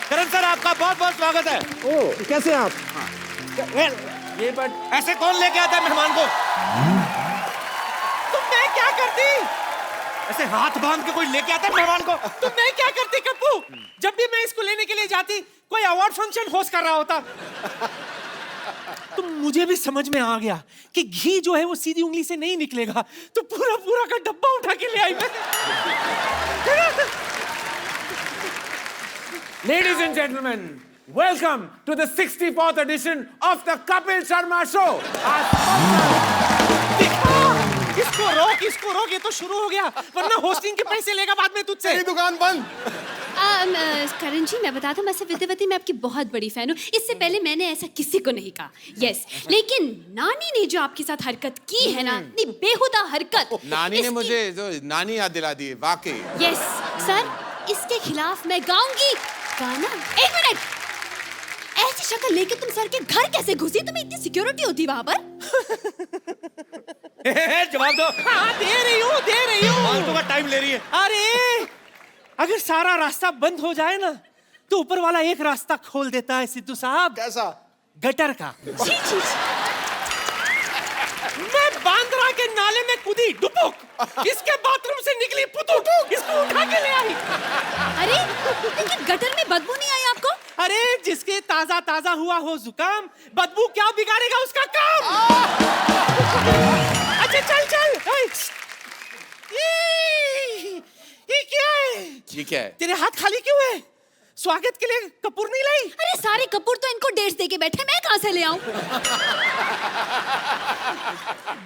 करण sir आपका बहुत बहुत स्वागत है। ओह, कैसे आप? ये बट ऐसे कौन लेके आता है मेहमान को? तुम मैं क्या करती? ऐसे हाथ बांध के कोई लेके आता है मेहमान को? तुम मैं क्या करती कप्पू? जब भी मैं इसको लेने के लिए जाती कोई अवार्ड फंक्शन होस्ट कर रहा होता। तो मुझे भी समझ में आ गया कि घी जो है वो सीधी उंगली से नहीं निकलेगा, तो पूरा पूरा का डब्बा उठा के ले आई मैं। Ladies and gentlemen, welcome to the 64th edition of the Kapil Sharma Show. इसको रोक, ये तो शुरू हो गया, वरना होस्टिंग के पैसे लेगा बाद में तुझसे। तेरी दुकान बंद। करण जी, मैं बताता हूँ, मैं विद्यावती मैं आपकी बहुत बड़ी फैन हूँ। इससे पहले मैंने ऐसा किसी को नहीं कहा। यस, लेकिन नानी ने जो आपके साथ हरकत की है ना, इतनी बेहुदा हरकत। नानी ने मुझे जो नानी याद दिला दी, वाकई। यस सर, इसके खिलाफ मैं गाऊंगी गाना। एक मिनट, ऐसी शक्ल लेके तुम सर के घर कैसे घुसी? तुम्हें इतनी सिक्योरिटी होती वहां पर? जवाब दो। हाँ, दे रही हूँ। फालतू का टाइम ले रही है। अरे अगर सारा रास्ता बंद हो जाए ना, तो ऊपर वाला एक रास्ता खोल देता है सिद्धू साहब। कैसा? गटर का। छी छी। मैं बांद्रा के नाले में कूदी डुबुक, इसके बाथरूम से निकली पुतुक, इसको उठा के ले आई। अरे लेकिन गटर में बदबू नहीं आई आपको? अरे जिसके ताजा ताजा हुआ हो जुकाम, बदबू क्या बिगाड़ेगा उसका काम। अच्छा चल। ये क्या है? ये क्या है? तेरे हाथ खाली क्यों है? स्वागत के लिए कपूर नहीं लाई? अरे सारे कपूर तो इनको डेट्स दे के बैठे, मैं कहाँ से ले आऊं?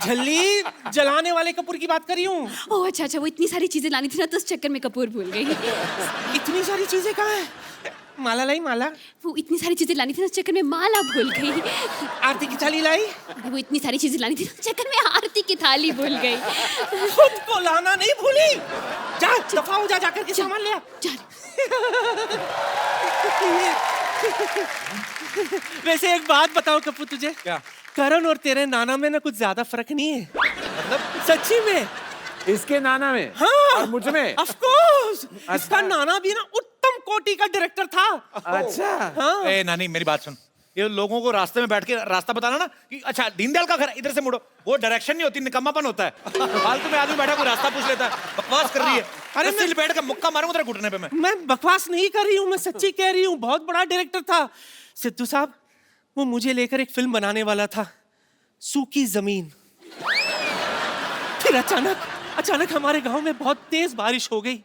झल्ली जलाने वाले कपूर की बात कर रही हूँ। ओह अच्छा, वो इतनी सारी चीजें लानी थी ना, तो उस चक्कर में कपूर भूल गई। इतनी सारी चीजें कहाँ है? माला लाई माला। वो इतनी सारी चीजें लानी थी ना, उस चक्कर में माला भूल गई। आरती की थाली लाई। वो इतनी सारी चीजें लानी थी ना, उस चक्कर में आरती की थाली भूल गई। खुद को लाना नहीं भूली। जा दफा हो, जाकर के सामान ले आ। चल। वैसे एक बात बताओ कप्पू तुझे, क्या? करण और तेरे नाना में ना कुछ ज्यादा फर्क नहीं है। मतलब सच्ची में। इसके नाना में? हाँ, और मुझ में? Of course. अच्छा। इसका नाना भी ना उत्तम कोटि का डायरेक्टर था। अच्छा। हाँ। ए नानी मेरी बात सुन, ये लोगों को रास्ते में बैठ के रास्ता बताना ना कि अच्छा दीनदयाल का घर है, इधर से मुड़ो, वो डायरेक्शन नहीं होती, निकम्मापन होता है। फालतू में आदमी बैठा कोई रास्ता पूछ लेता है, बकवास कर रही है। अरे सिल बैठ का मुक्का मारूंगा तेरे घुटने पे मैं बकवास नहीं कर रही हूँ, मैं सच्ची कह रही हूँ। बहुत बड़ा डायरेक्टर था सिद्धू साहब। वो मुझे लेकर एक फिल्म बनाने वाला था, सूखी जमीन। फिर अचानक हमारे गांव में बहुत तेज बारिश हो गई,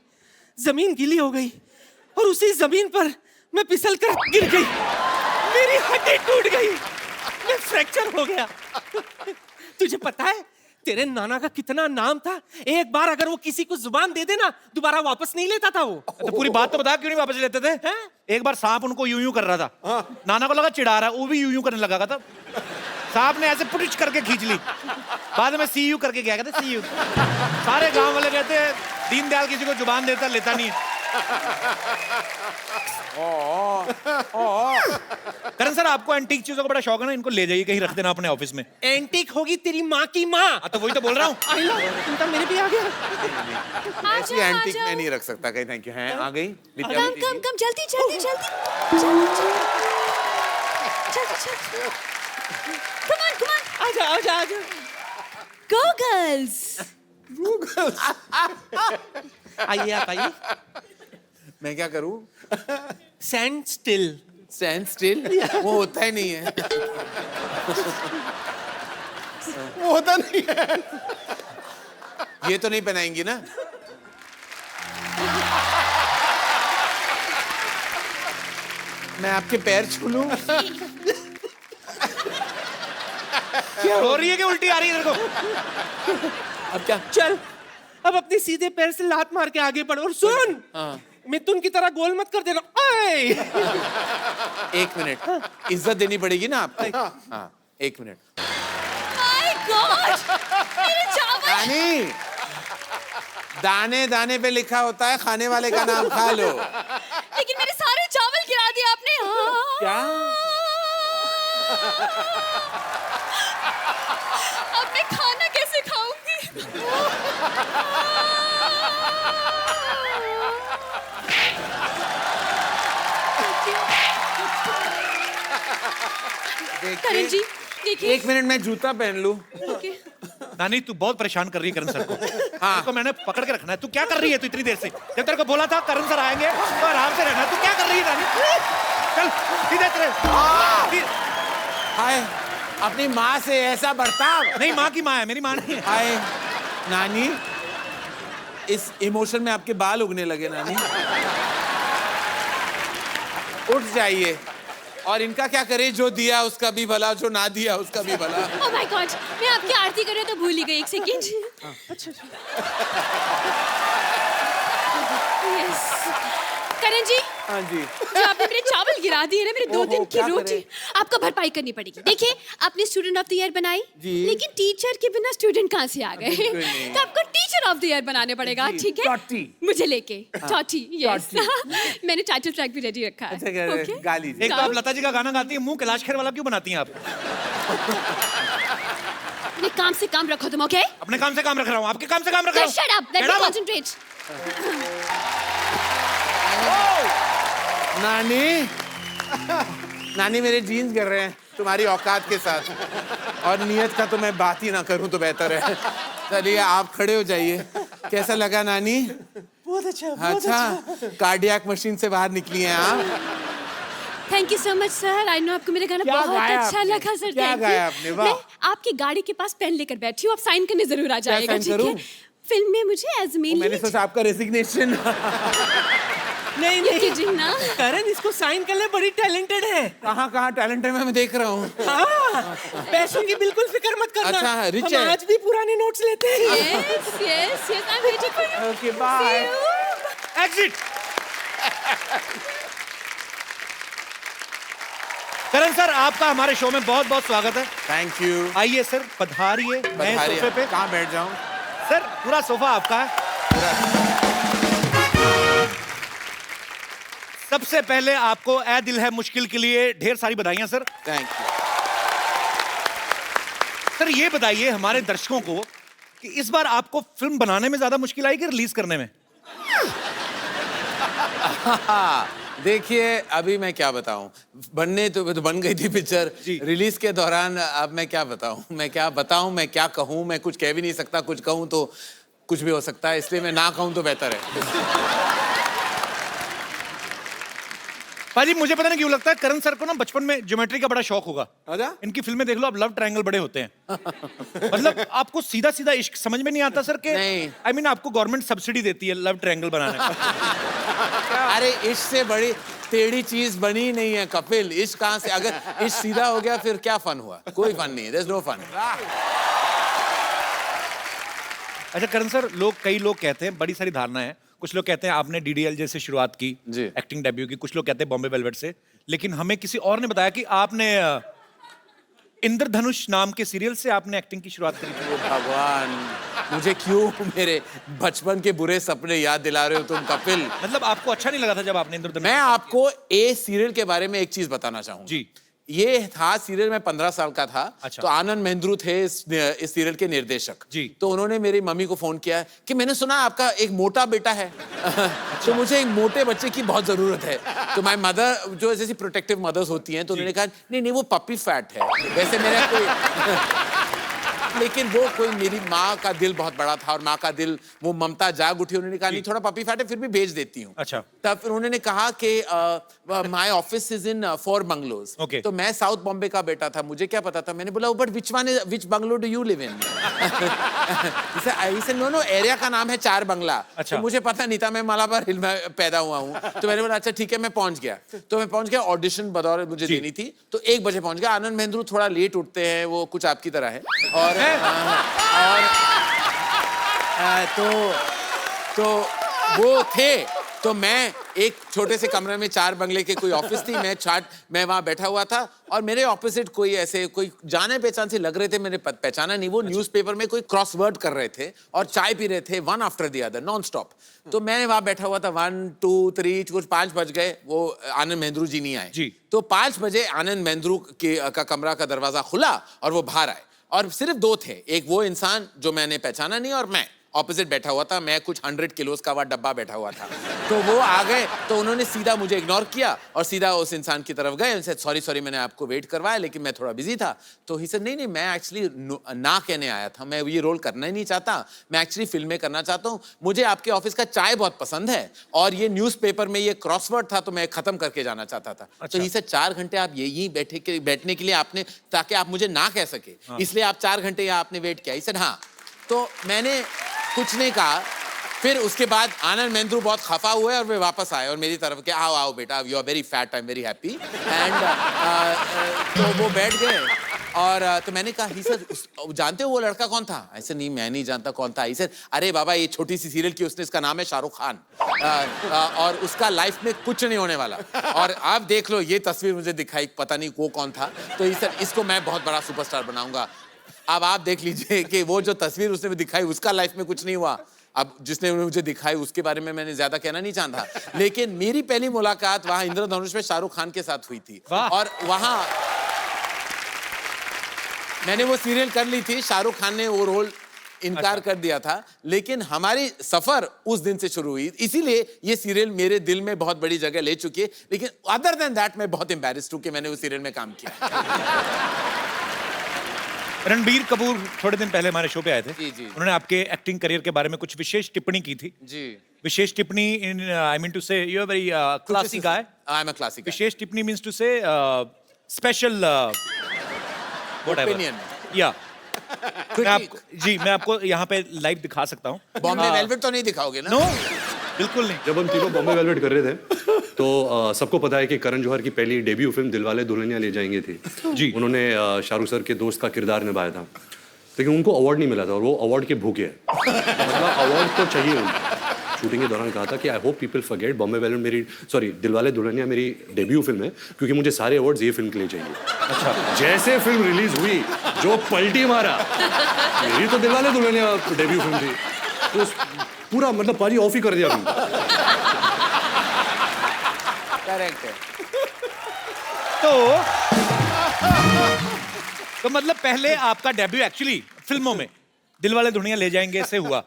जमीन गीली हो गई और उसी जमीन पर मैं फिसल कर गिर गई। मेरी हड्डी टूट गई, मैं फ्रैक्चर हो गया। तुझे पता है तेरे नाना का कितना नाम था? एक बार अगर वो किसी को जुबान दे देना, दोबारा वापस नहीं लेता था वो। तो पूरी बात तो बता, क्यों नहीं वापस लेते थे? हैं? एक बार सांप उनको यूं यूं कर रहा था, नाना को लगा चिढ़ा रहा है, वो भी यूं यूं करने लगा था। सांप ने ऐसे पुटिच करके खींच ली, बाद में सी यू करके गया, कहते सी यू। सारे गांव वाले कहते दीनदयाल किसी को जुबान देता लेता नहीं है। करण सर आपको एंटीक चीजों का बड़ा शौक है ना, इनको ले जाइए कहीं रख देना अपने ऑफिस में। एंटीक होगी तेरी माँ की माँ। तो वही तो बोल रहा हूँ। आई लो, इनका मेरे भी आ गया। ऐसी एंटीक मैं नहीं रख सकता कहीं। Thank you. हैं आ गई कम जल्दी। Come on. आजा। Go girls. आइए आप आइए। मैं क्या करूं? Stand still. Stand still? वो होता ही नहीं है। वो होता नहीं है। ये तो नहीं पहनाएंगी ना? मैं आपके पैर छू लूं? क्या हो रही है कि उल्टी आ रही है तेरे को? अब क्या? चल अब अपने सीधे पैर से लात मार के आगे बढ़ और सुन। मिथुन की तरह गोल मत कर देना। एक मिनट, इज्जत देनी पड़ेगी ना आपको। हाँ, एक मिनट। My God! मेरे चावल! रानी, दाने दाने पे लिखा होता है खाने वाले का नाम खा लो। लेकिन मेरे सारे चावल गिरा दिए आपने। क्या? अब मैं खाना कैसे खाऊंगी? करण जी देखिए। एक मिनट मैं जूता पहन लूं। ओके। नानी तू बहुत परेशान कर रही है करण सर को। हाँ तो मैंने पकड़ के रखना है। तू क्या कर रही है तू इतनी देर से? जब तेरे को बोला था करण सर आएंगे तो आराम से रहना। तू क्या कर रही है नानी? चल सीधे तेरे। हाय, अपनी माँ से ऐसा बर्ताव। नहीं माँ की माँ है, मेरी माँ नहीं है। हाय नानी, इस इमोशन में आपके बाल उगने लगे नानी। उठ जाइए। और इनका क्या करे, जो दिया उसका भी भला, जो ना दिया उसका भी भला। ओह माय गॉड, मैं आपकी आरती कर रही हूं तो भूल ही गई। एक सेकंड। अच्छा। यस। करण जी, हाँ जी। जो आपने मेरे चावल गिरा दिए ना, मेरे 2 दिन की क्या रोटी, आपको भरपाई करनी पड़ेगी। देखिए, आपने स्टूडेंट ऑफ द ईयर बनाई, जी। लेकिन टीचर के बिना स्टूडेंट कहाँ से आ गए? बिल्कुल नहीं। तो आपको टीचर ऑफ द ईयर बनाने पड़ेगा, ठीक है? टॉटी। मुझे लेके टॉटी, यस। मैंने टाइटल ट्रैक भी रेडी रखा है। अच्छा कह रहे Okay? गाली एक तो आप लता जी का गाना गाती है, मुंह कैलाश खेर वाला क्यों बनाती हैं आप? अपने काम से काम रखो तुम, ओके? अपने काम से काम रख रहा हूँ, आपके काम से काम रख रहा हूँ। शट अप, लेट Shut मी up. कंसंट्रेट। नानी, नानी मेरे जीन्स गिर रहे हैं तुम्हारी औकात के साथ। और नियत का तो मैं बात ही ना करूं तो बेहतर है। चलिए आप खड़े हो जाइए। कैसा लगा नानी? बहुत अच्छा, बहुत अच्छा, कार्डियक मशीन से बाहर निकली हैं आप। Thank you so much sir. I know आपको मेरा गाना क्या बहुत गाया अच्छा आपने? लगा सर। क्या थैंक गाया यू। आपने? वाह। मैं आपकी गाड़ी के पास पेन लेकर बैठी हूँ, आप साइन करने जरूर आ जाएगा, साइन ठीक करूं? है? फिल्म में मुझे एज मेन मैंने सोचा आपका रेजिग्नेशन। नहीं नहीं कीजिए ना। करण इसको साइन करने बड़ी टैलेंटेड है। कहाँ कहाँ टैलेंट है मैं देख रहा हूँ। हाँ, पैसों की बिल्कुल फिक्र मत करना। अच्छा, rich हम है। आज भी पुराने नोट्स लेते हैं। Yes yes yes, I am waiting for you. Okay bye. Exit. Karan sir आपका हमारे शो में बहुत बहुत स्वागत है। Thank you. आइए सर, पधारिए नए सोफे पे। कहाँ बैठ जाऊँ? सर पूरा सोफा आपका है। सबसे पहले आपको ए दिल है मुश्किल के लिए ढेर सारी बधाइयां सर। Thank you. सर ये बताइए हमारे दर्शकों को कि इस बार आपको फिल्म बनाने में ज्यादा मुश्किल आई कि रिलीज करने में? देखिए अभी मैं क्या बताऊं, बनने तो बन गई थी पिक्चर, रिलीज के दौरान अब मैं क्या बताऊं, मैं क्या कहूं, मैं कुछ कह भी नहीं सकता, कुछ कहूं तो कुछ भी हो सकता है, इसलिए मैं ना कहूं तो बेहतर है। पाजी मुझे पता नहीं क्यों लगता है करण सर को ना बचपन में ज्योमेट्री का बड़ा शौक होगा। अच्छा? इनकी फिल्में देख लो, अब लव ट्रायंगल बड़े होते हैं। मतलब आपको सीधा सीधा इश्क समझ में नहीं आता सर के? नहीं। आई मीन आपको गवर्नमेंट सब्सिडी देती है लव ट्रायंगल बनाने का। अरे इश्क से बड़ी टेढ़ी चीज बनी नहीं है कपिल। इश्क कहां से, अगर इश्क सीधा हो गया फिर क्या फन हुआ? कोई फन नहीं है, देयर इज नो फन। अच्छा करण सर, कई लोग कहते हैं, बड़ी सारी धारणा है, कुछ लोग कहते हैं आपने डीडीएल से शुरुआत की जी। एक्टिंग डेब्यू की, कुछ लोग कहते हैं बॉम्बे वेलवेट से, लेकिन हमें किसी और ने बताया कि आपने इंद्रधनुष नाम के सीरियल से आपने एक्टिंग की शुरुआत करी थी। भगवान, मुझे क्यों मेरे बचपन के बुरे सपने याद दिला रहे हो तुम कपिल? मतलब आपको अच्छा नहीं लगा था जब आपने इंद्रधनुष? मैं आपको ए सीरियल के बारे में एक चीज बताना चाहूंगा। जी। ये था सीरियल, मैं 15 साल का था। अच्छा। तो आनंद महेंद्रू थे इस सीरियल के निर्देशक। जी। तो उन्होंने मेरी मम्मी को फोन किया कि मैंने सुना आपका एक मोटा बेटा है। तो मुझे एक मोटे बच्चे की बहुत जरूरत है। तो माय मदर, जो जैसी प्रोटेक्टिव मदर्स होती हैं, तो उन्होंने कहा नहीं नहीं वो पपी फैट है। वैसे मेरा कोई लेकिन वो कोई, मेरी माँ का दिल बहुत बड़ा था और माँ का दिल, वो ममता जाग उठी। उन्होंने कहा नहीं थोड़ा पपी फैट है, फिर भी भेज देती हूँ। अच्छा। तब फिर उन्होंने कहा कि my office is in 4 bungalows. Okay. तो मैं साउथ बॉम्बे का बेटा था, मुझे क्या पता था। मैंने बोला but which bungalow do you live in? No area का नाम है 4 बंगला। अच्छा। तो मुझे पता नहीं था, मैं मालाबार हिल में पैदा हुआ हूँ। तो मैंने बोला अच्छा ठीक है, मैं पहुंच गया। तो मैं पहुंच गया, ऑडिशन बदौर मुझे देनी थी, तो 1 बजे पहुंच गया। आनंद महेंद्रू थोड़ा लेट उठते हैं, वो कुछ आपकी तरह है। और तो वो थे, तो मैं एक छोटे से कमरे में 4 बंगले के कोई ऑफिस थी, मैं वहां बैठा हुआ था और मेरे ऑपोजिट कोई ऐसे कोई जाने पहचान से लग रहे थे, मैंने पहचाना नहीं। वो न्यूज़पेपर में कोई क्रॉसवर्ड कर रहे थे और चाय पी रहे थे, one after the other non stop. तो मैं वहां बैठा हुआ था, 1 2 3 कुछ 5 बज गए, वो आनंद महेंद्रू जी नहीं आए। जी। तो 5 बजे आनंद महेंद्रू का कमरा का दरवाजा खुला और वो बाहर आए और सिर्फ 2 थे, एक वो इंसान जो मैंने पहचाना नहीं और मैं, ऑपोजिट बैठा हुआ था, मैं कुछ 100 किलोस का वह डब्बा बैठा हुआ था। तो वो आ गए, तो उन्होंने सीधा मुझे इग्नोर किया और सीधा उस इंसान की तरफ गए। उनसे सॉरी मैंने आपको वेट करवाया लेकिन मैं थोड़ा बिजी था। तो ही से नहीं मैं एक्चुअली ना कहने आया था, मैं ये रोल करना ही नहीं चाहता, मैं एक्चुअली फिल्में करना चाहता हूँ, मुझे आपके ऑफिस का चाय बहुत पसंद है और ये न्यूज़पेपर में ये क्रॉसवर्ड था तो मैं खत्म करके जाना चाहता था। तो ही से 4 घंटे आप यही बैठने के लिए आपने, ताकि आप मुझे ना कह सके, इसलिए आप 4 घंटे यहाँ आपने वेट किया। ही से हाँ, तो मैंने कुछ नहीं कहा। फिर उसके बाद आनंद मेंद्रू बहुत खफा हुए और वे वापस आए और मेरी तरफ के आओ आओ बेटा, you are very fat, I am very happy and तो वो बैठ गए और तो मैंने कहा ही सर जानते हो वो लड़का कौन था? ऐसे नहीं मैं नहीं जानता कौन था। सर अरे बाबा ये छोटी सी सीरियल की उसने, इसका नाम है शाहरुख खान और उसका लाइफ में कुछ नहीं होने वाला और आप देख लो ये तस्वीर मुझे दिखाई, पता नहीं वो कौन था। तो सर इसको मैं बहुत बड़ा सुपरस्टार बनाऊंगा। अब आप देख लीजिए कि वो जो तस्वीर उसने दिखाई उसका लाइफ में कुछ नहीं हुआ। अब जिसने मुझे दिखाई उसके बारे में मैंने ज्यादा कहना नहीं चाहता, लेकिन मेरी पहली मुलाकात वहां इंद्रधनुष में शाहरुख खान के साथ हुई थी और वहां मैंने वो सीरियल कर ली थी, शाहरुख खान ने वो रोल इनकार कर दिया था, लेकिन हमारी सफर उस दिन से शुरू हुई। इसीलिए ये सीरियल मेरे दिल में बहुत बड़ी जगह ले चुकी है, लेकिन अदर देन दैट मैं बहुत एम्बैरेस्ड हूं कि मैंने उस सीरियल में काम किया। रणबीर कपूर थोड़े दिन पहले हमारे शो पे आए थे। जी। उन्होंने आपके एक्टिंग करियर के बारे में कुछ विशेष टिप्पणी की थी। जी। विशेष टिप्पणी in I mean to say you are very classy guy. I am a classy guy. विशेष टिप्पणी means to say special opinion या मैं आपको यहाँ पे लाइव दिखा सकता हूँ। बॉम्बे वेलवेट तो नहीं दिखाओगे ना? नो बिल्कुल नहीं। जब हम तीनों बॉम्बे वेलवेट कर रहे थे तो सबको पता है कि करण जौहर की पहली डेब्यू फिल्म दिलवाले दुल्हनिया ले जाएंगे थी जी। उन्होंने शाहरुख सर के दोस्त का किरदार निभाया था, लेकिन उनको अवार्ड नहीं मिला था और वो अवार्ड के भूखे हैं। मतलब अवार्ड तो चाहिए उनको। शूटिंग के दौरान कहा था कि I hope people forget Bombay velvet मेरी दिलवाले दुल्हनिया मेरी डेब्यू फिल्म है, क्योंकि मुझे सारे अवार्ड्स ये फिल्म के लिए चाहिए। अच्छा। जैसे फिल्म रिलीज हुई जो पलटी मारा, मेरी तो दिलवाले दुल्हनिया डेब्यू फिल्म थी, तो पूरा मतलब पाजी ऑफ ही कर दिया फिल्म। करेक्ट है। तो मतलब पहले आपका डेब्यू एक्चुअली फिल्मों में दिलवाले दुल्हनिया ले जाएंगे से हुआ।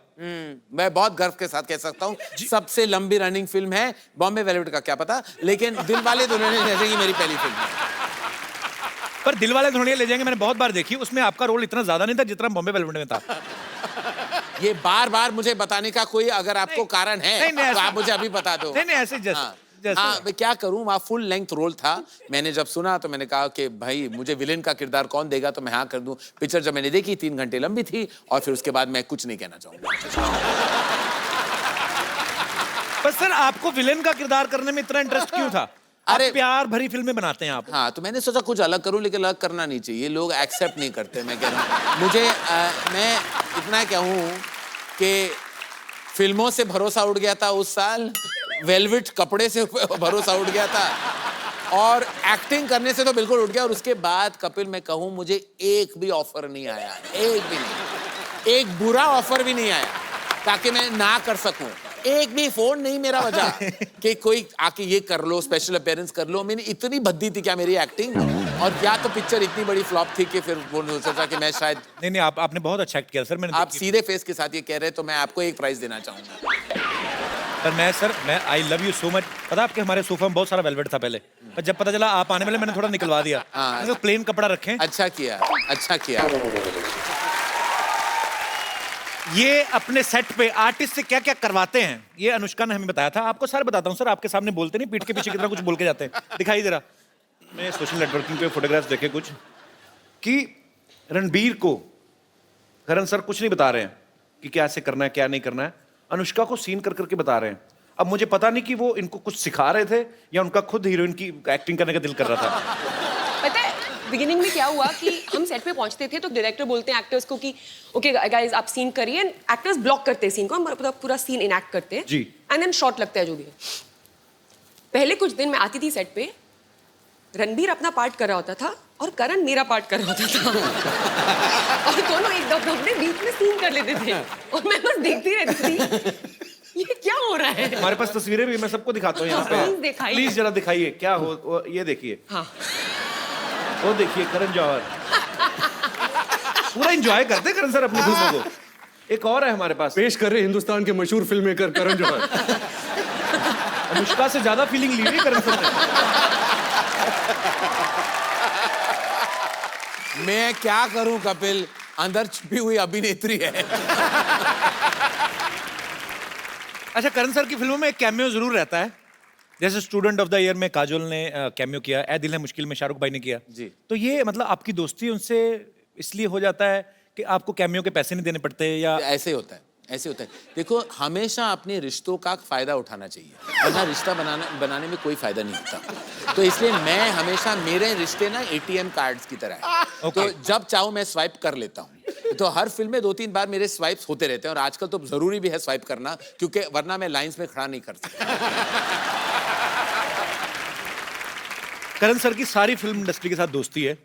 मैं बहुत गर्व के साथ कह सकता हूँ सबसे लंबी रनिंग फिल्म है। बॉम्बे वेलवेट का क्या पता, लेकिन दिलवाले दुल्हनिया ले जाएंगे मेरी पहली फिल्म है। पर दिलवाले दुल्हनिया ले जाएंगे मैंने बहुत बार देखी, उसमें आपका रोल इतना ज्यादा नहीं था जितना बॉम्बे वेलवेट में था। ये बार-बार मुझे बताने का कोई अगर आपको कारण है तो आप मुझे अभी बता दो। नहीं ऐसे हाँ मैं क्या करूं, वहाँ फुल लेंथ रोल था। मैंने जब सुना तो मैंने कहा कि भाई मुझे विलेन का किरदार कौन देगा, तो मैं हाँ कर दूं। पिक्चर जब मैंने देखी 3 घंटे लंबी थी और फिर उसके बाद मैं कुछ नहीं कहना चाहूंगा। पर सर आपको विलेन का किरदार करने में इतना इंटरेस्ट क्यों था? अरे प्यार भरी फिल्में बनाते हैं आप। हाँ तो मैंने सोचा कुछ अलग करूं, लेकिन अलग करना नहीं चाहिए, लोग एक्सेप्ट नहीं करते। मैं कह रहा हूँ मुझे मैं इतना कहूँ कि फिल्मों से भरोसा उठ गया था उस साल, वेलवेट कपड़े से भरोसा उठ गया था और एक्टिंग करने से तो बिल्कुल उठ गया। और उसके बाद कपिल मैं कहूँ मुझे एक भी ऑफर नहीं आया, एक भी नहीं, एक बुरा ऑफर भी नहीं आया ताकि मैं ना कर सकूं। एक भी फोन नहीं मेरा बजा कि कोई आके ये कर लो, स्पेशल अपीयरेंस कर लो। मैंने इतनी भद्दी थी क्या मेरी एक्टिंग, और क्या तो पिक्चर इतनी बड़ी फ्लॉप थी कि फिर वो सोचा कि मैं शायद नहीं आपने बहुत अच्छा एक्ट किया सर। मैंने आप सीधे फेस के साथ ये कह रहे तो मैं आपको एक प्राइज देना चाहूंगा। पर मैं I love you so much. पता आपके हमारे सोफा में बहुत सारा वेलवेट था पहले, पर जब पता चला आप आने वाले मैंने थोड़ा निकलवा दिया। तो प्लेन कपड़ा रखें। अच्छा किया। ये अपने सेट पे आर्टिस्ट से क्या क्या करवाते हैं ये अनुष्का ने हमें बताया था। आपको सर बताता हूँ सर, आपके सामने बोलते नहीं, पीठ के पीछे कितना कुछ बोल के जाते हैं। दिखाई दे रहा, मैं सोशल नेटवर्किंग पे फोटोग्राफ्स देखे कुछ कि रणबीर को करण सर कुछ नहीं बता रहे हैं कि क्या ऐसे करना है क्या नहीं करना है, अनुष्का को सीन कर करके बता रहे हैं। अब मुझे पता नहीं कि वो इनको कुछ सिखा रहे थे या उनका खुद हीरोइन की एक्टिंग करने का दिल कर रहा था। पता है बिगिनिंग में क्या हुआ कि हम सेट पे पहुंचते थे तो डायरेक्टर बोलते हैं एक्टर्स को कि ओके गाइस आप सीन करिए, एक्टर्स ब्लॉक करते हैं सीन को, हम पूरा सीन इनएक्ट करते हैं जी, एंड देन शॉट लगता है जो भी है। पहले कुछ दिन मैं आती थी सेट पे, रणबीर अपना पार्ट कर रहा होता था और करण मेरा पार्ट कर रहा होता था और दोनों एक दो अपने बीच में सीन कर लेते थे और मैं बस देखती रहती थी ये क्या हो रहा है। हमारे पास तस्वीरें भी, मैं सबको दिखाता हूँ यहाँ पे, प्लीज जरा दिखाइए क्या हो। ये देखिए, हाँ वो देखिए करण जौहर पूरा एंजॉय करते करण सर अपनी फिल्मों को। एक और है हमारे पास, पेश कर रहे हिंदुस्तान के मशहूर फिल्म मेकर करण जौहर। अनुष्का से ज्यादा फीलिंग ली हुई करण सर ने। मैं क्या करूं कपिल, अंदर छुपी हुई अभिनेत्री है। अच्छा, करण सर की फिल्मों में एक कैमियो जरूर रहता है, जैसे स्टूडेंट ऑफ द ईयर में काजोल ने कैमियो किया, ए दिल है मुश्किल में शाहरुख भाई ने किया जी। तो ये मतलब आपकी दोस्ती उनसे इसलिए हो जाता है कि आपको कैमियो के पैसे नहीं देने पड़ते, या ऐसे होता है, ऐसे होता है। देखो, हमेशा अपने रिश्तों का फायदा उठाना चाहिए, वरना रिश्ता बनाने में कोई फायदा नहीं होता। तो इसलिए मैं हमेशा, मेरे रिश्ते ना ATM कार्ड्स की तरह है। तो जब चाहूं मैं स्वाइप कर लेता हूं। तो हर फिल्म में 2-3 बार मेरे स्वाइप्स होते रहते हैं, और आजकल तो जरूरी भी है स्वाइप करना, क्योंकि वरना मैं लाइंस में खड़ा नहीं कर सकता। करण सर की सारी फिल्म इंडस्ट्री के साथ दोस्ती है,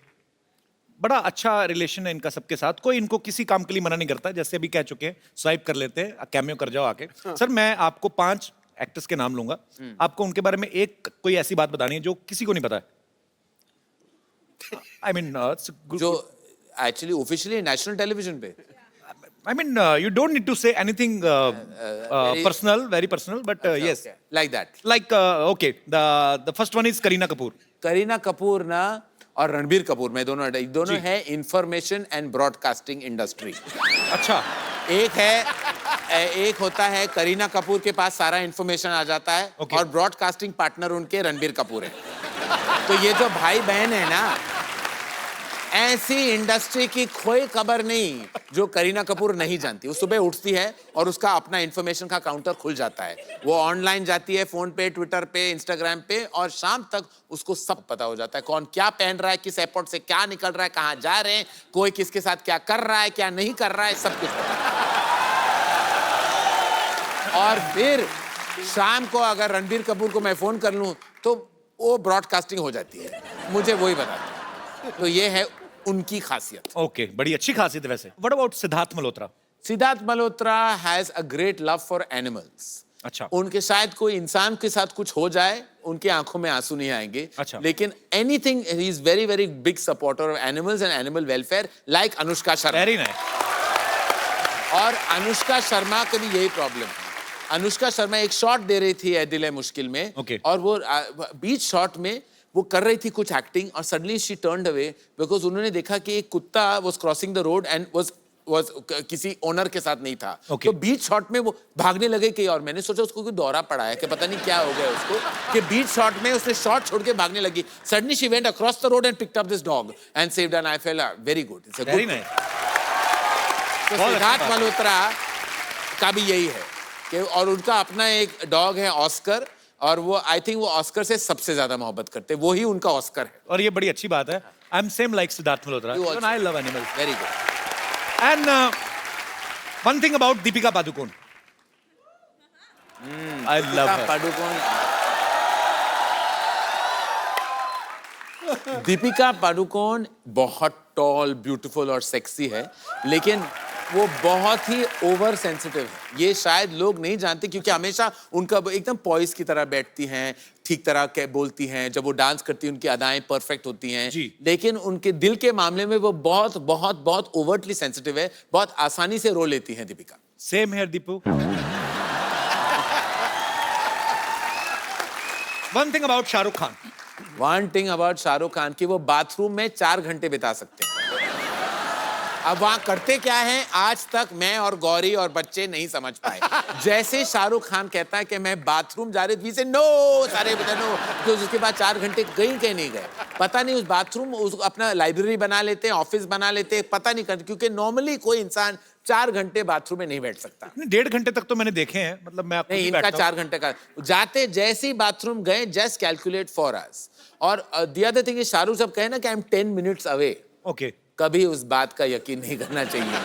बड़ा अच्छा रिलेशन है इनका सबके साथ, कोई इनको किसी काम के लिए मना नहीं करता, जैसे अभी कह चुके हैं स्वाइप कर लेते हैं, कैमियो कर जाओ आके। सर मैं आपको 5 एक्टर्स के नाम लूंगा, आपको उनके बारे में एक कोई ऐसी बात बतानी है जो किसी को नहीं पता है। आई मीन जो एक्चुअली ऑफिशियली नेशनल टेलीविजन पे, I mean, you don't need to say anything personal, very personal, but yes, like that. like okay, the first one is Kareena Kapoor. Kareena Kapoor ना और रणबीर कपूर में दोनों है इंफॉर्मेशन एंड ब्रॉडकास्टिंग इंडस्ट्री। अच्छा, एक होता है करीना कपूर के पास सारा इंफॉर्मेशन आ जाता है, Okay. और ब्रॉडकास्टिंग पार्टनर उनके रणबीर कपूर है। तो ये जो भाई बहन है ना, ऐसी इंडस्ट्री की कोई खबर नहीं जो करीना कपूर नहीं जानती। वो सुबह उठती है और उसका अपना इंफॉर्मेशन का काउंटर खुल जाता है, वो ऑनलाइन जाती है, फोन पे, ट्विटर पे, इंस्टाग्राम पे, और शाम तक उसको सब पता हो जाता है, कौन क्या पहन रहा है, किस एयरपोर्ट से क्या निकल रहा है, कहाँ जा रहे हैं, कोई किसके साथ क्या कर रहा है, क्या नहीं कर रहा है, सब कुछ पता है। और फिर शाम को अगर रणबीर कपूर को मैं फोन कर लूं तो वो ब्रॉडकास्टिंग हो जाती है, मुझे वही बताते हैं। तो ये है उनकी खासियत। okay, बड़ी अच्छी खासियत है वैसे। What about Siddharth Malhotra? Siddharth Malhotra has a great love for animals. अच्छा, उनके शायद कोई इंसान के साथ कुछ हो जाए, उनकी आंखों में आंसू नहीं आएंगे। अच्छा। लेकिन anything, he is very very big supporter of animals and animal welfare, like Anushka Sharma. Very nice. और अनुष्का शर्मा का भी यही प्रॉब्लम है। अनुष्का शर्मा एक शॉट दे रही थी ए दिल है मुश्किल में, Okay. और वो बीच शॉट में वो कर रही थी कुछ एक्टिंग, और suddenly she turned away because उन्होंने देखा कि एक कुत्ता was crossing the road and was किसी ओनर के साथ नहीं था। Okay. तो बीच शॉट में वो भागने लगे कि, और मैंने सोचा उसको कोई दौरा पड़ा है कि पता नहीं क्या हो गया उसको, कि बीच शॉट में उसने शॉट छोड़ के भागने लगी। Suddenly she went across the road and picked up this dog and saved, and I felt very good, it's a very good. Nice. तो बहुत सिद्धार्थ अच्छी बात है। मल्होत्रा का भी यही है कि, और उनका अपना एक डॉग है ऑस्कर, और वो आई थिंक वो ऑस्कर से सबसे ज्यादा मोहब्बत करते हैं, वो ही उनका ऑस्कर है। और ये बड़ी अच्छी बात है। I am same like Siddharth Malhotra, You also. I love animals. Very good. And one thing about Deepika Padukone, I love हर। दीपिका पादुकोण बहुत टॉल, ब्यूटीफुल और सेक्सी है, लेकिन वो बहुत ही ओवर सेंसिटिव है। ये शायद लोग नहीं जानते, क्योंकि हमेशा उनका एकदम पॉइस की तरह बैठती हैं, ठीक तरह के बोलती हैं, जब वो डांस करती हैं उनकी अदाएं परफेक्ट होती हैं जी। लेकिन उनके दिल के मामले में वो बहुत बहुत बहुत ओवरटली सेंसिटिव है, बहुत आसानी से रो लेती हैं Deepika. Same here Deepu. One thing about Shahrukh Khan, one thing about Shahrukh Khan की वो बाथरूम में 4 घंटे बिता सकते हैं। अब वहां करते क्या है, आज तक मैं और गौरी और बच्चे नहीं समझ पाए। जैसे शाहरुख खान कहता है कि मैं बाथरूम जा रही थी, से नो सारे बता नो, तो उसके बाद 4 घंटे कहीं नहीं गए। पता नहीं उस बाथरूम अपना लाइब्रेरी बना लेते हैं, ऑफिस बना लेते हैं, पता नहीं करते, क्योंकि नॉर्मली कोई इंसान 4 घंटे बाथरूम में नहीं बैठ सकता। 1.5 घंटे तक तो मैंने देखे हैं, मतलब मैं आपको नहीं, इनका 4 घंटे का जाते जैसे ही बाथरूम गए, जस्ट कैलकुलेट फॉर अस। और द अदर थिंग, शाहरुख साहब कहे ना कि I am 10 minutes away, okay, कभी उस बात का यकीन नहीं करना चाहिए।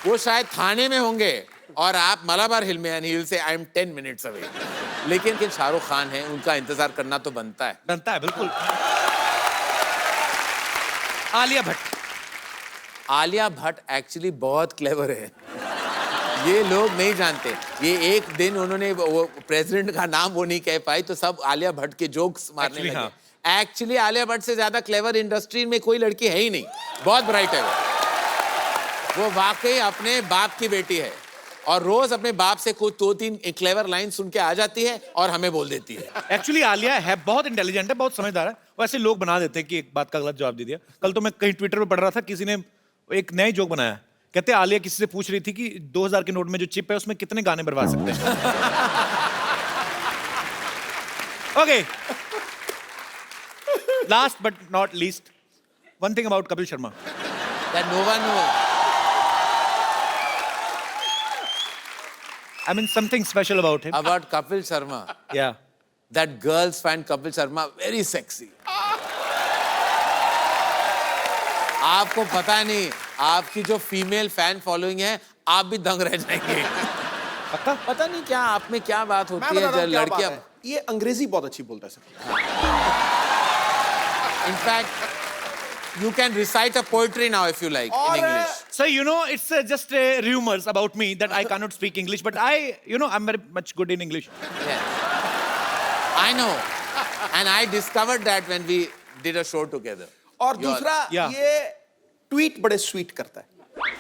वो शायद थाने में होंगे और आप मलाबार हिल में हिल से आई एम 10 मिनट्स अवे, लेकिन शाहरुख खान है, उनका इंतजार करना तो बनता है। बनता है बिल्कुल। आलिया भट्ट, आलिया भट्ट एक्चुअली बहुत क्लेवर है, ये लोग नहीं जानते। ये एक दिन उन्होंने वो प्रेसिडेंट का नाम वो नहीं कह पाई, तो सब आलिया भट्ट के जोक्स मारने Actually, लगे। एक्चुअली आलिया भट्ट से ज्यादा क्लेवर इंडस्ट्री में कोई लड़की है ही नहीं, बहुत ब्राइट है वो। वो वाकई अपने बाप की बेटी है और रोज अपने बाप से कुछ 2-3 क्लेवर लाइन सुन के आ जाती है और हमें बोल देती है। एक्चुअली आलिया है बहुत इंटेलिजेंट है, बहुत समझदार है। वैसे लोग बना देते हैं कि एक बात का गलत जवाब दे दिया। कल तो मैं कहीं ट्विटर पे पढ़ रहा था, किसी ने एक नई जोक बनाया। कहते हैं आलिया किसी से पूछ रही थी कि 2000 के नोट में जो चिप है उसमें कितने गाने बरवा सकते हैं। Okay, last but not least, one thing about Kapil Sharma That no one knows. I mean something special about him. About Kapil Sharma. Yeah. That girls find Kapil Sharma very sexy. आपको पता नहीं, आपकी जो फीमेल फैन फॉलोइंग है, आप भी दंग रह जाएंगे। पता नहीं क्या आप में क्या बात होती है जब लड़कियां। ये अंग्रेजी बहुत अच्छी बोलता है sir. In fact you can recite a poetry now if you like in English. So you know, it's just rumors about me that I cannot speak English, but I'm very much good in English. Yeah. I know, and I discovered that when we did a show together. और दूसरा ये tweet बड़े sweet करता है।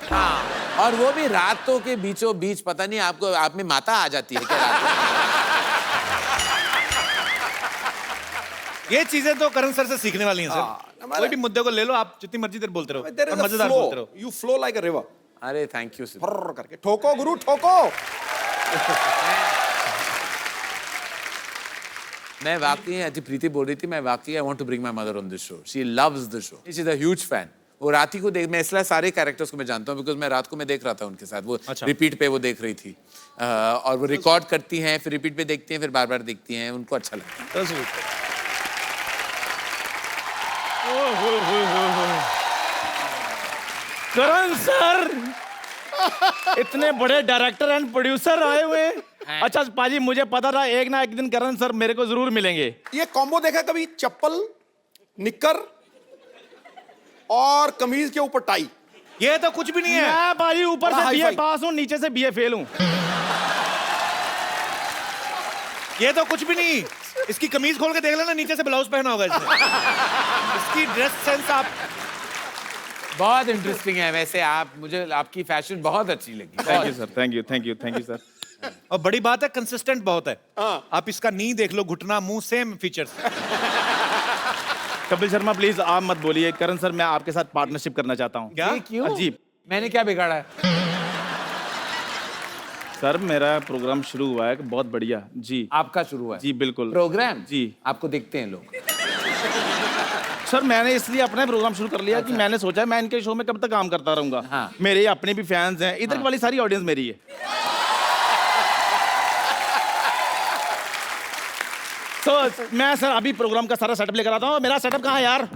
हाँ, और वो भी रातों के बीचों बीच, पता नहीं आपको आप में माता आ जाती है क्या रात को? ये चीजें तो करण सर से सीखने वाली हैं सर। कोई भी मुद्दे को ले लो, आप जितनी मर्जी देर बोलते रहो और मजेदार बोलते रहो। You flow like a river. अरे थैंक यू सर। फर्र करके ठोको गुरु ठोको। मैं वाकई अति प्रीति बोल रही थी, मैं वाकई I want to bring my mother on this show. She loves the show, she is a huge fan. वो राती को देख, मैं इसलिए सारे कैरेक्टर्स को मैं जानता हूँ बिकॉज मैं रात को मैं देख रहा था उनके साथ। वो रिपीट पे वो देख रही थी और वो रिकॉर्ड करती हैं, फिर रिपीट पे देखती हैं, फिर बार बार देखती हैं, उनको अच्छा लगता है। करण सर, इतने बड़े डायरेक्टर एंड प्रोड्यूसर आए हुए। अच्छा पाजी, मुझे पता था एक ना एक दिन करण सर मेरे को जरूर मिलेंगे। ये कॉम्बो देखा कभी? चप्पल, निक्कर और कमीज के ऊपर टाई। ये तो कुछ भी नहीं है। मैं पाजी ऊपर से बीए हाई-फाई। पास हूँ, नीचे से बीए फेल हूँ। ये तो कुछ भी नहीं। इसकी कमीज खोल के देख लेना, नीचे से ब्लाउज पहना होगा इसने। इसकी ड्रेस सेंस आप बहुत इंटरेस्टिंग है। वैसे आप, मुझे आपकी फैशन बहुत अच्छी लगी। Thank you sir, thank you thank you thank you sir. और बड़ी बात है, कंसिस्टेंट बहुत है। आप इसका नी देख लो, घुटना, मुंह, same features. Kapil Sharma please आप मत बोलिए। करण सर, मैं आपके साथ पार्टनरशिप करना चाहता हूँ। क्या? क्यों? जी मैंने क्या बिगाड़ा है? सर, मेरा प्रोग्राम शुरू हुआ है बहुत बढ़िया। जी आपका शुरू हुआ है? जी बिल्कुल। प्रोग्राम? जी। आपको देखते हैं लोग? सर, मैंने इसलिए अपना प्रोग्राम शुरू कर लिया कि मैंने सोचा मैं इनके शो में कब तक काम करता रहूंगा। हाँ। मेरे अपने भी फैंस हैं, इधर वाली सारी ऑडियंस मेरी है। तो मैं सर अभी प्रोग्राम का सारा सेटअप लेकर आता हूँ। मेरा सेटअप कहाँ है यार?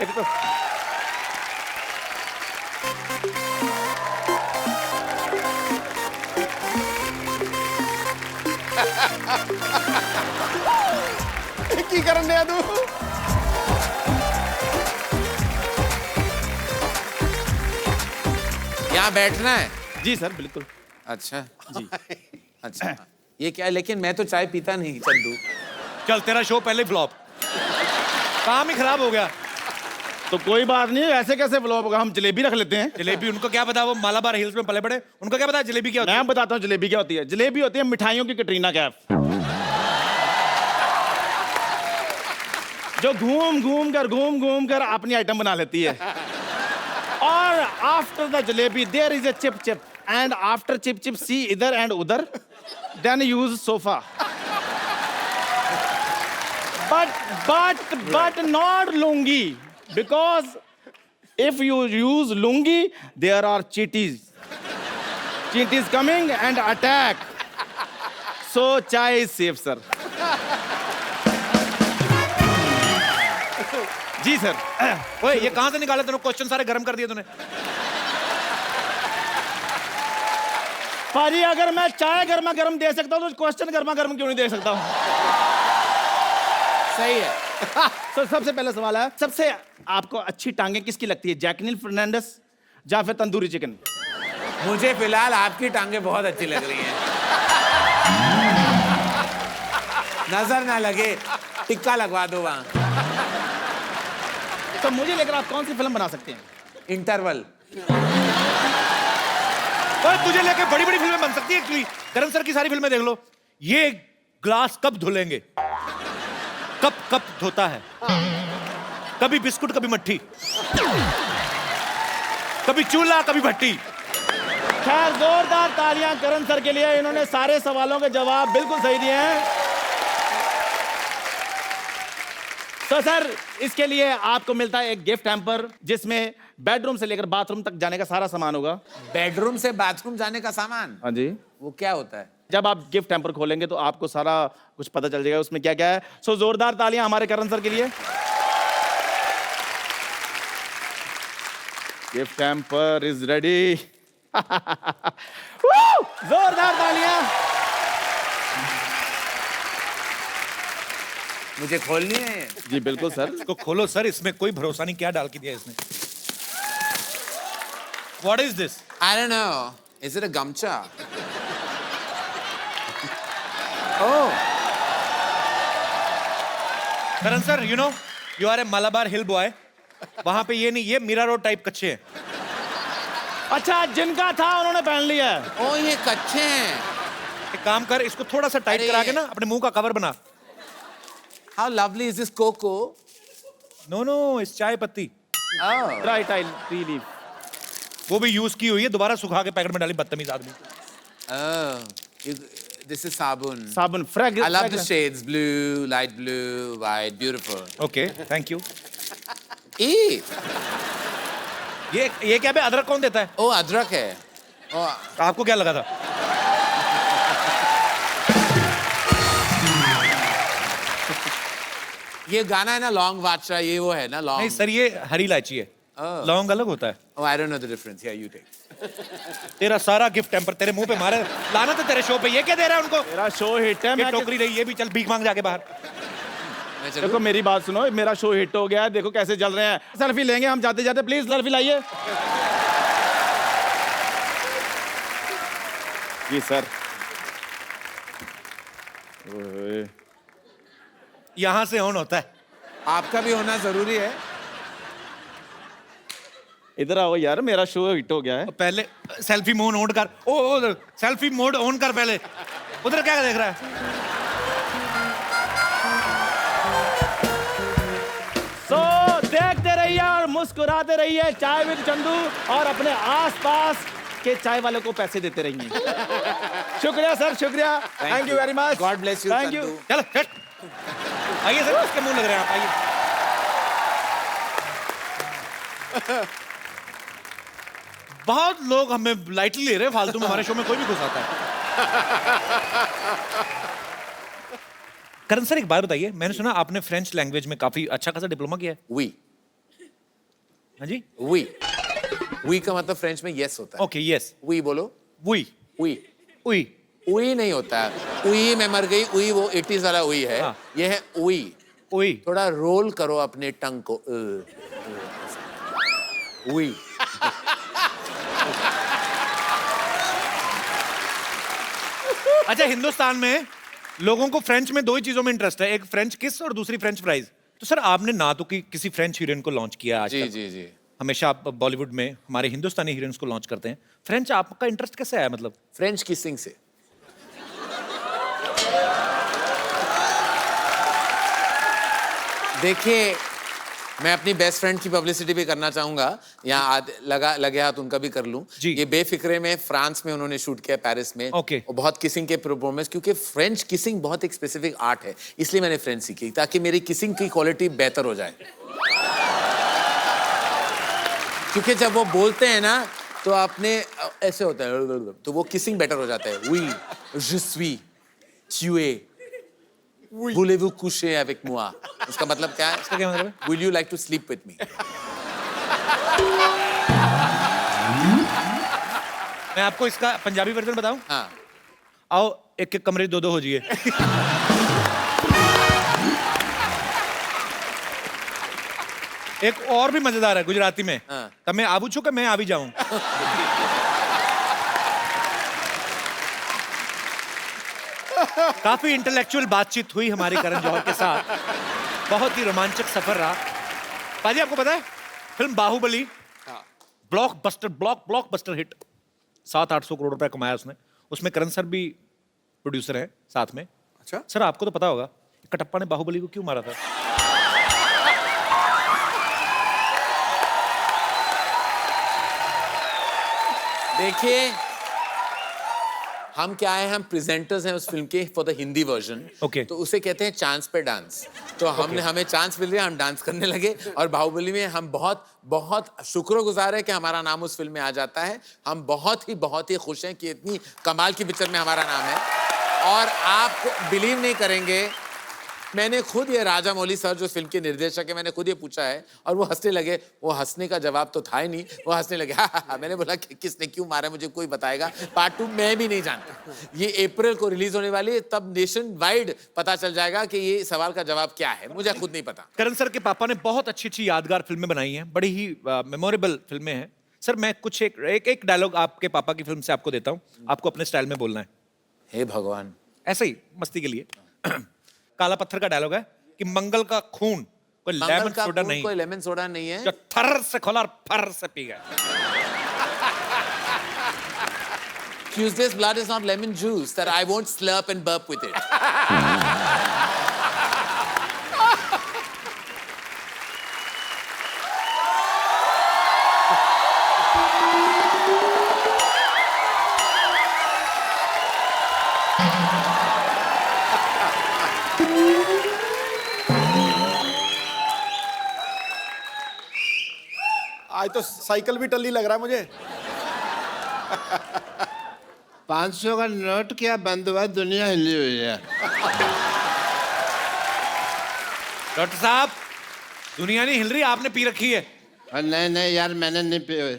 एक तो की करन दे तू। यहाँ बैठना है? जी सर बिल्कुल। अच्छा जी। अच्छा, ये क्या है? लेकिन मैं तो चाय पीता नहीं चंदू। चल, तेरा शो पहले फ्लॉप, काम ही खराब हो गया। तो कोई बात नहीं, ऐसे कैसे फ्लॉप होगा? हम जलेबी रख लेते हैं। जलेबी? उनको क्या पता, वो मालाबार हिल्स में पले बड़े, उनको क्या पता जलेबी क्या होती है? मैं बताता हूँ जलेबी क्या होती है। जलेबी होती है मिठाइयों की कटरीना कैफ, जो घूम घूम कर अपनी आइटम बना लेती है। और after the jalebi there is a chip chip, and after chip chip see इधर एंड उधर, then use sofa. but not lungi, because if you use lungi there are cheaties coming and attack, so chai is safe sir. जी sir. ओए, ये कहां से निकाले तूने? Question सारे गर्म कर दिए तूने। पाजी, अगर मैं चाय गर्मा गर्म दे सकता हूँ तो क्वेश्चन गर्मा गर्म क्यों नहीं दे सकता हूँ? सही है। तो सबसे पहला सवाल है, सबसे आपको अच्छी टांगे किसकी लगती है? जैकलिन फर्नांडिस या फिर तंदूरी चिकन? मुझे फिलहाल आपकी टांगे बहुत अच्छी लग रही हैं। नजर ना लगे, टिक्का लगवा दो वहां। तो मुझे लेकर आप कौन सी फिल्म बना सकते हैं? इंटरवल। और तुझे लेके बड़ी बड़ी फिल्में बन सकती है एक्चुअली। करण सर की सारी फिल्में देख लो, ये ग्लास कब धुलेंगे, कब कब धोता है, कभी बिस्कुट कभी मट्ठी, कभी चूल्हा कभी भट्टी। खैर जोरदार तालियां करण सर के लिए, इन्होंने सारे सवालों के जवाब बिल्कुल सही दिए हैं। तो सर इसके लिए आपको मिलता है एक गिफ्ट हैम्पर जिसमें बेडरूम से लेकर बाथरूम तक जाने का सारा सामान होगा। बेडरूम से बाथरूम जाने का सामान, हाँ जी। वो क्या होता है? जब आप गिफ्ट हैम्पर खोलेंगे तो आपको सारा कुछ पता चल जाएगा उसमें क्या क्या है। सो जोरदार तालियां हमारे करण सर के लिए। Gift hamper is ready. जोरदार तालियां। मुझे खोलनी है। जी बिल्कुल सर। इसको खोलो सर, इसमें कोई भरोसा नहीं क्या डाल के दिया इसने। What is this? I don't know. Is it a gamcha? Oh. Karan sir, you know, you are a Malabar hill boy. वहां पे ये नहीं, ये मीरा रोड टाइप कच्चे हैं। अच्छा जिनका था उन्होंने पहन लिया है। ओ ये कच्चे हैं। एक काम कर, इसको थोड़ा सा टाइट अरे करा के ना अपने मुंह का कवर बना। How lovely is this cocoa? No no, इस चाय पत्ती Oh. Dry T leaf. वो भी यूज की हुई है, दोबारा सुखा के पैकेट में डाली, बदतमीज आदमी। Oh. This is sabun. साबुन I fragrance. love the shades: blue, light blue, white, beautiful. Okay, thank you. Eee. ये क्या बे, अदरक कौन देता है? Oh, अदरक है। Oh. आपको क्या लगा था? ये गाना है ना लॉन्ग वाचा, ये वो है ना नहीं लॉन्ग। सर, ये हरी इलायची है, लौंग अलग होता है। Oh, I don't know the difference. Yeah, you take. तेरा सारा गिफ्ट टेम्पर तेरे मुंह पे मारे, लाना तो तेरे शो पे। ये क्या दे रहा है उनको? मेरा शो हिट है। ये मैं टोकरी रही, ये भी चल भीख मांग जाके बाहर। मैं देखो चलूं? मेरी बात सुनो, मेरा शो हिट हो गया है, देखो कैसे चल रहे हैं। सेल्फी लेंगे हम जाते जाते, प्लीज सेल्फी लाइए। जी सर। ओए, यहाँ से ऑन होता है। आपका भी होना जरूरी है। इधर आओ यार, मेरा शो हिट हो गया है। पहले सेल्फी मोड ऑन कर। ओ सेल्फी मोड ऑन कर पहले। उधर क्या देख रहा है? सो देखते रहिए और मुस्कुराते रहिए चाय विद चंदू, और अपने आसपास के चाय वालों को पैसे देते रहिए। शुक्रिया सर, शुक्रिया। Thank you very much. God bless you, thank you. Chandu. चलो हट। आइए सर, किसके मुंह लग रहे हैं आप? आइए। बहुत लोग हमें लाइटली ले रहे हैं, फालतू में। हमारे शो में कोई भी घुस आता है। करण सर एक बात बताइए, मैंने सुना आपने फ्रेंच लैंग्वेज में काफी अच्छा खासा डिप्लोमा किया है। Oui. हाँ जी। Oui. Oui का मतलब फ्रेंच में yes होता है। Okay, yes. Oui बोलो। Oui, Oui. oui, उई नहीं होता है। उई में मर गई, उई वो 80s वाला उई है। हाँ। ये है उई। oui। थोड़ा रोल करो अपने टंग को। उई। अच्छा, हिंदुस्तान में लोगों को फ्रेंच में दो ही चीजों में इंटरेस्ट है, एक फ्रेंच किस और दूसरी फ्रेंच फ्राइज। तो सर आपने ना तो किसी फ्रेंच हीरोइन को लॉन्च किया आज जी तक। जी जी। हमेशा आप बॉलीवुड में हमारे हिंदुस्तानी हीरोइंस को लॉन्च करते हैं। फ्रेंच आपका इंटरेस्ट कैसे आया मतलब? फ्रेंच किसिंग से। देखिए, मैं अपनी बेस्ट फ्रेंड की पब्लिसिटी भी करना चाहूंगा। यहाँ लगे हाथ उनका भी कर लूं। जी। ये बेफिक्रे में फ्रांस में उन्होंने शूट किया, पेरिस में। ओके। और बहुत किसिंग के परफॉर्मेंस, क्योंकि फ्रेंच किसिंग बहुत एक स्पेसिफिक आर्ट है, इसलिए मैंने फ्रेंच सीखी ताकि मेरी किसिंग की क्वालिटी बेहतर हो जाए। क्योंकि जब वो बोलते हैं ना तो आपने ऐसे होता है, तो वो किसिंग बेटर हो जाता है। Oui, je suis, tu es, voulez-vous coucher avec moi? इसका मतलब क्या है? इसका क्या मतलब है? Will you like to sleep with me? मैं आपको इसका पंजाबी वर्जन बताऊं? हाँ। आओ एक एक कमरे दो हो जाइए। एक और भी मजेदार है गुजराती में। हाँ। तब मैं आबू छू के मैं आ भी जाऊं। काफी इंटेलेक्चुअल बातचीत हुई हमारी करण जौहर के साथ। बहुत ही रोमांचक सफर रहा। पाजी आपको पता है film Baahubali blockbuster hit. 700-800 crore रुपए कमाया उसने। उसमें करण सर भी प्रोड्यूसर हैं साथ में। अच्छा। सर आपको तो पता होगा कटप्पा ने बाहुबली को क्यों मारा था? देखिए, हम क्या है, हम प्रेजेंटर्स हैं उस फिल्म के for the Hindi version. Okay. तो उसे कहते हैं चांस पे डांस। तो हमें चांस मिल रहा है, हम डांस करने लगे। और बाहुबली में हम बहुत बहुत शुक्रगुजार है कि हमारा नाम उस फिल्म में आ जाता है। हम बहुत ही खुश हैं कि इतनी कमाल की पिक्चर में हमारा नाम है। और आप बिलीव नहीं करेंगे, मैंने खुद ये राजा मौली सर जो फिल्म के निर्देशक है, मैंने खुद ये पूछा है और वो हंसने लगे। वो हंसने का जवाब तो था ही नहीं, वो हंसने लगे। हाँ। मैंने बोला कि किसने क्यों मारा मुझे कोई बताएगा। पार्ट 2 मैं भी नहीं जानता। ये अप्रैल को रिलीज होने वाली है, तब नेशन वाइड पता चल जाएगा कि ये सवाल का जवाब क्या है। मुझे खुद नहीं पता। करण सर के पापा ने बहुत अच्छी यादगार फिल्में बनाई हैं, बड़ी ही मेमोरेबल फिल्में हैं। सर मैं कुछ एक डायलॉग आपके पापा की फिल्म से आपको देता हूँ, आपको अपने स्टाइल में बोलना है। हे भगवान। ऐसे ही मस्ती के लिए। काला पत्थर का डायलॉग है कि मंगल का खून कोई लेमन सोडा नहीं, कोई लेमन सोडा नहीं है जो थर से खोला और फर से पी गया। Tuesday's blood is not lemon juice that I won't slurp and burp with it. आज तो साइकिल भी टल्ली लग रहा है मुझे। 500 का नोट क्या बंद हुआ, दुनिया हिली हुई है। डॉक्टर साहब, दुनिया नहीं हिल रही, आपने पी रखी है। नहीं यार, मैंने नहीं पी हुई।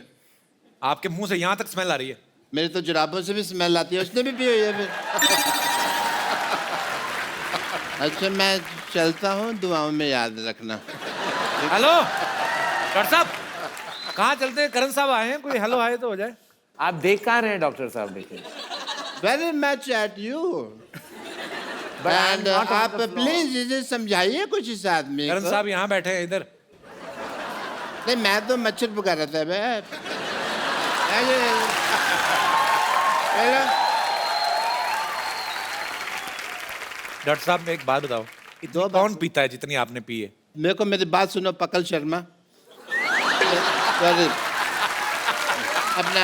आपके मुंह से यहाँ तक स्मेल आ रही है। मेरी तो जुराबों से भी स्मेल आती है, उसने भी पी हुई है फिर। अच्छा मैं चलता हूँ, दुआओं में याद रखना। हेलो डॉक्टर साहब, कहाँ चलते हैं? करण साहब आए हैं, कोई हेलो आए तो हो जाए। आप देख कहाँ रहे हैं डॉक्टर साहब? देखिए। Very much at you. And आप प्लीज इसे समझाइए कुछ इस आदमी करण को। साहब यहाँ बैठे हैं इधर। नहीं मैं तो मच्छर पका रहा था बे। डॉक्टर साहब एक बात बताओ, इतनी कौन पीता है जितनी आपने पी है? मेरे को मेरी बात सुनो पकल शर्मा। सॉरी अपना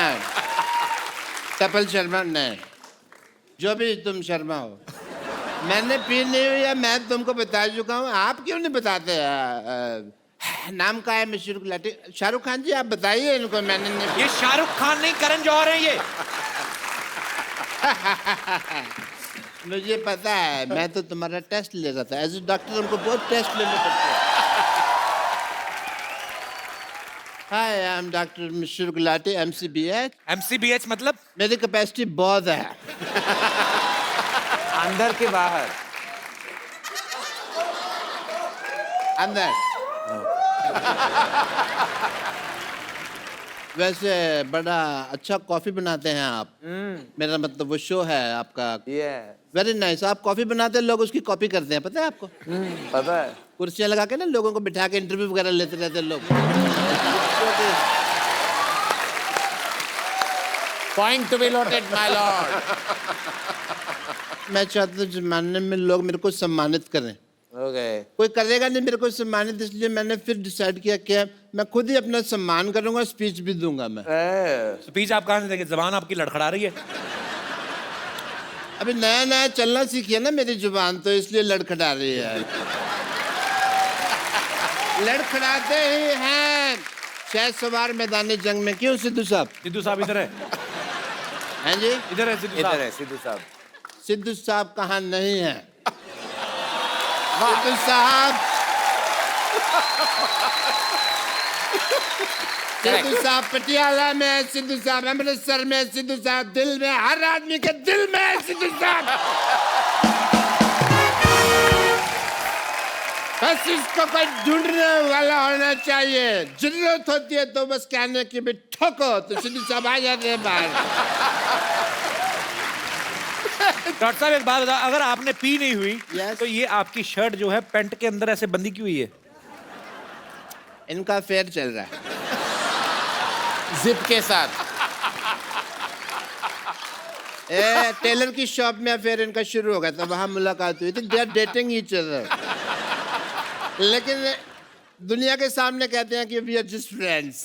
कपिल शर्मा, नहीं जो भी तुम शर्मा हो, मैंने पी नहीं हुई है, मैं तुमको बता चुका हूँ। आप क्यों नहीं बताते? नाम का है मशहूर गुलाटी। शाहरुख खान जी आप बताइए इनको। मैंने नहीं। ये शाहरुख खान नहीं, करण जौहर है ये। मुझे पता है, मैं तो तुम्हारा टेस्ट ले रहा था। एज ए डॉक्टर हमको बहुत टेस्ट लेने पड़ते हैं। हाय आई एम डॉक्टर मशहूर गुलाटी, MCBH। MCBH मतलब? मेरी कैपेसिटी बहुत है। अंदर के बाहर? अंदर। वैसे बड़ा अच्छा कॉफी बनाते हैं आप। मेरा मतलब वो शो है आपका। Very nice. आप कॉफी बनाते हैं, लोग उसकी कॉपी करते हैं, पता है आपको? पता है। कुर्सियां लगा के ना लोगों को बिठा के इंटरव्यू वगैरह लेते रहते हैं लोग। Point to be noted, my lord. मैं चाहता हूँ जमाने में लोग मेरे को सम्मानित करें। Okay. कोई करेगा नहीं मेरे को सम्मानित, इसलिए मैंने फिर डिसाइड किया कि मैं खुद ही अपना सम्मान करूंगा, स्पीच भी दूंगा मैं। स्पीच आप कहाँ से देंगे? जबान आपकी लड़खड़ा रही है। अभी नया नया चलना सीखी है ना मेरी जुबान, तो इसलिए लड़खड़ा रही है। लड़खड़ाते ही हैं शायद सवार मैदानी जंग में। क्यों सिद्धू साहब? सिद्धू साहब इधर है। हैं जी? इधर है सिद्धू साहब। इधर है सिद्धू साहब। सिद्धू साहब कहाँ नहीं है? सिद्धू साहब, सिद्धू साहब पटियाला में है, सिद्धू साहब अमृतसर में, सिद्धू साहब दिल में, हर आदमी के दिल में है सिद्धू साहब। बस इसको कोई ढूंढने वाला होना चाहिए। जरूरत होती है तो बस कहने की भी ठोको तो सिद्धू साहब आ जाते हैं बाहर। डॉक्टर साहब एक बात बताओ, अगर आपने पी नहीं हुई Yes. तो ये आपकी शर्ट जो है पैंट के अंदर ऐसे बंदी क्यों हुई है? इनका फेयर चल रहा है। जिप के साथ। टेलर की शॉप में फिर इनका शुरू हो गया था, वहां मुलाकात हुई थी। They are dating each other, लेकिन दुनिया के सामने कहते हैं कि we are just friends.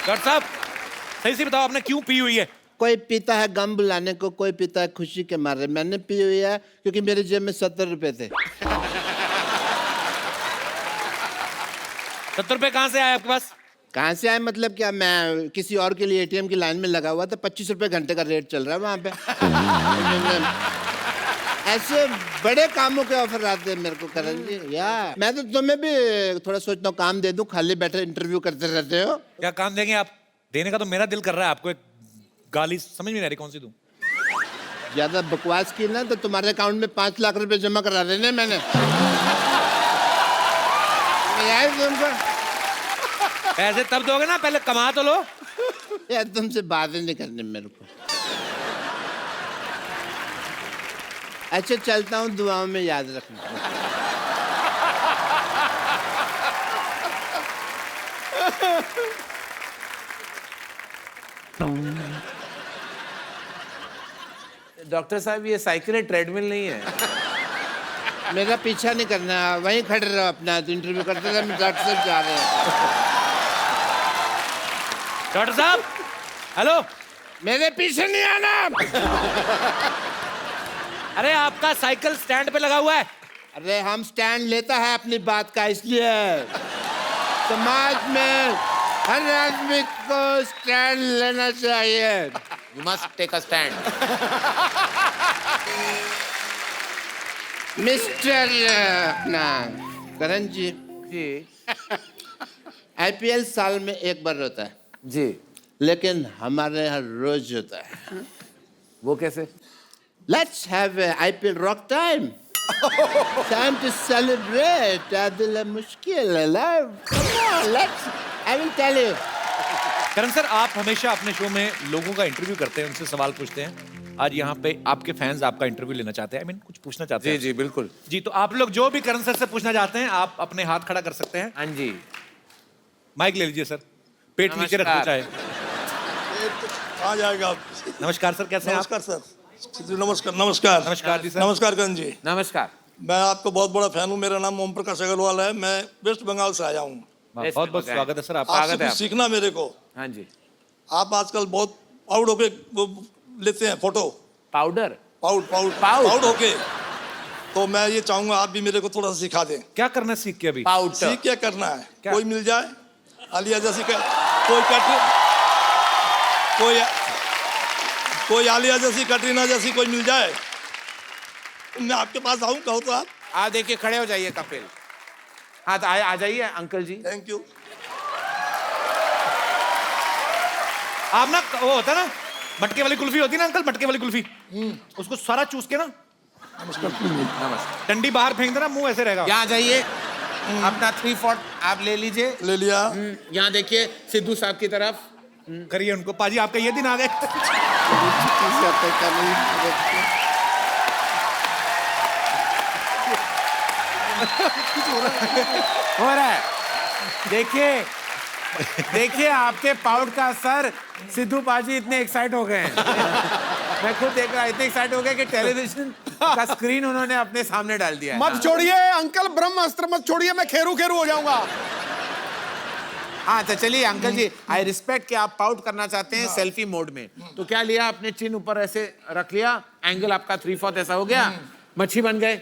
Doctor साहब सही से बताओ आपने क्यों पी हुई है? कोई पीता है गम बुलाने को, कोई पीता है खुशी के मारे। मैंने पी हुई है क्योंकि मेरे जेब में 70 रुपए थे। 70 रुपए कहाँ से आए आपके पास? कहाँ से आए मतलब क्या, मैं किसी और के लिए एटीएम की लाइन में लगा हुआ था, 25 रुपए घंटे का रेट चल रहा है वहाँ पे। ऐसे बड़े कामों के ऑफर आते हैं मेरे को करण जी। या मैं तो तुम्हें भी थोड़ा सोचता हूँ काम दे दूं, खाली बैठे इंटरव्यू करते रहते हो। क्या काम देंगे आप? देने का तो मेरा दिल कर रहा है आपको। एक गाली समझ में नहीं आ रही, कौन सी दूं? ज्यादा बकवास की ना तो तुम्हारे अकाउंट में 5 लाख रुपए जमा करा देने मैंने। यार तुमको पैसे तब दोगे ना, पहले कमा तो लो। यार तुमसे बातें नहीं करनी मेरे को। अच्छा चलता हूँ, दुआओं में याद रखना। डॉक्टर साहब ये साइकिल है, ट्रेडमिल नहीं है। मेरा पीछा नहीं करना, वहीं खड़े रहो अपना, तो इंटरव्यू करते रहे। मैं डॉक्टर साहब जा रहे हैं। डॉक्टर साहब हेलो, मेरे पीछे नहीं आना। अरे आपका साइकिल स्टैंड पे लगा हुआ है। अरे हम स्टैंड लेता है अपनी बात का, इसलिए समाज में हर आदमी को स्टैंड लेना चाहिए। You must take a stand. Mister अपना करण जी, जी आईपीएल साल में एक बार होता है जी, लेकिन हमारे यहाँ रोज होता है। वो कैसे? Let's have a IPL rock time. Time to celebrate. दिल मुश्किल है love. Come on, let's. I will tell you. Karan sir, आप हमेशा अपने शो में लोगों का इंटरव्यू करते हैं, उनसे सवाल पूछते हैं। आज यहाँ पे आपके फैंस आपका इंटरव्यू लेना चाहते हैं, कुछ पूछना चाहते हैं। जी जी बिल्कुल जी, तो आप लोग जो भी करण सर से पूछना चाहते हैं, आप अपने हाथ खड़ा कर सकते हैं। हाँ जी। माइक ले लीजिए सर, पेट नीचे रखना चाहे। कहाँ जाएगा आप? नमस्कार सर, कैसे हैं आप? नमस्कार सर। नमस्कार नमस्कार नमस्कार जी सर। नमस्कार करण जी। नमस्कार। मैं आपको बहुत बड़ा फैन हूँ। मेरा नाम ओम प्रकाश अग्रवाल है। मैं वेस्ट बंगाल से आया हूँ। बहुत बहुत स्वागत है सर आपका। आपसे कुछ सीखना मेरे को। हाँ जी। आप आजकल बहुत पाउड होके वो लेते हैं फोटो। पाउडर? पाउड होके। तो मैं ये चाहूंगा आप भी मेरे को थोड़ा सा सिखा दें। क्या करना है सीख के? अभी पाउडर सीख क्या करना है? क्या? कोई मिल जाए आलिया जैसी कोई आलिया जैसी, कटरीना जैसी कोई मिल जाए, मैं आपके पास आऊं, कहो तो आप। देखिए खड़े हो जाइए कपिल। हाँ तो आ जाइए अंकल जी। Thank you. आप ना, वो होता है ना मटके वाली कुल्फी होती है ना अंकल, मटके वाली कुल्फी, उसको सारा चूस के ना डंडी बाहर फेंक देना, मुंह ऐसे रहेगा। यहाँ जाइए, अपना 3/4 आप ले लीजिए। ले लिया। यहाँ देखिए सिद्धू साहब की तरफ करिए उनको। पाजी आपका ये दिन आ गए। हो रहा है। देखिए आपके पाउड का असर। सिद्धू पाजी इतने एक्साइट हो गए हैं। मैं खुद देख रहा, इतने एक्साइट हो गए कि टेलीविजन का स्क्रीन उन्होंने अपने सामने डाल दिया है। मत छोड़िए अंकल, ब्रह्मास्त्र मत छोड़िए, मैं खेरू हो जाऊंगा। हाँ तो चलिए अंकल जी, आई रिस्पेक्ट कि आप पाउट करना चाहते हैं सेल्फी मोड में। तो क्या लिया आपने, चिन ऊपर ऐसे रख लिया, एंगल आपका 3/4 ऐसा हो गया, मच्छी बन गए।